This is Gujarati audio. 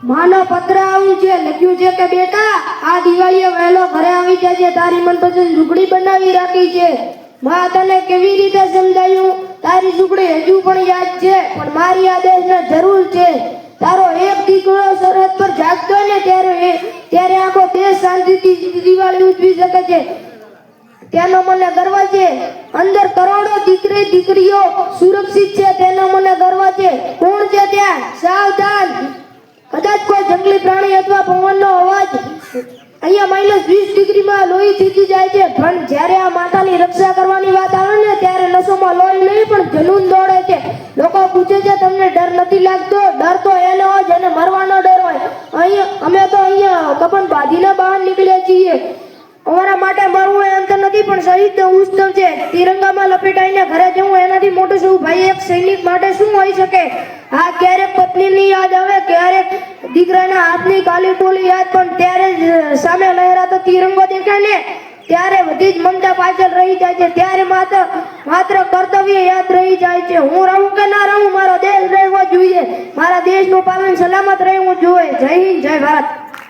માનો પત્ર આવું છે, લખ્યું છે કે બેટા આ દિવાળીએ વહેલો ઘરે આવી જજે, તારી મનપસંદ ઝૂંપડી બનાવી રાખી છે. માં તને કેવી રીતે સમજાયું? તારી ઝૂંપડી હજુ પણ યાદ છે, પણ મારી આદેશને જરૂર છે. તારો એક દીકરો સરહદ પર જાગતો હોય ને ત્યારે આખો દેશ શાંતિથી દિવાળી ઉજવી શકે છે. તેનો મને ગર્વ છે. અંદર કરોડો દીકરીઓ સુરક્ષિત છે, તેનો મને ગર્વ છે. કોણ છે ત્યાં? સાવધાન! કદાચ કોઈ જંગલી પ્રાણી અથવા પવનનો અવાજ. અહીંયા -20 ડિગ્રીમાં લોહી થીજી જાય છે, પણ જ્યારે આ માતાની રક્ષા કરવાની વાત આવે ને ત્યારે નસોમાં લોહી નહીં પણ જનૂન દોડે છે. લોકો પૂછે છે તમને ડર નથી લાગતો? ડર તો એને હોય જેને મરવાનો ડર હોય. અમે તો અહીંયા કપન બાંધીને બહાર નીકળ્યા છીએ. અમારા માટે મરવું એ અંત નથી, પણ શહીદ ઉત્સવ છે. તિરંગામાં લપેટાઈને ઘરે જવું એનાથી મોટું શું ભાઈ એક સૈનિક માટે શું હોઈ શકે? આ ક્યારેક પત્નીની યાદ આવે, ક્યારેક દીકરાના હાથની કાલી ટોલી યાદ, પણ ત્યારે જ સામે લહેરાતો તિરંગો દેખાય ને ત્યારે બધી જ મમતા પાછળ રહી જાય છે. ત્યારે માત્ર કર્તવ્ય યાદ રહી જાય છે. હું રહું કે ના રહું, મારો દેશ રહેવો જોઈએ. મારા દેશનું પાલન સલામત રહેવું જોઈએ. જય હિન્દ, જય ભારત.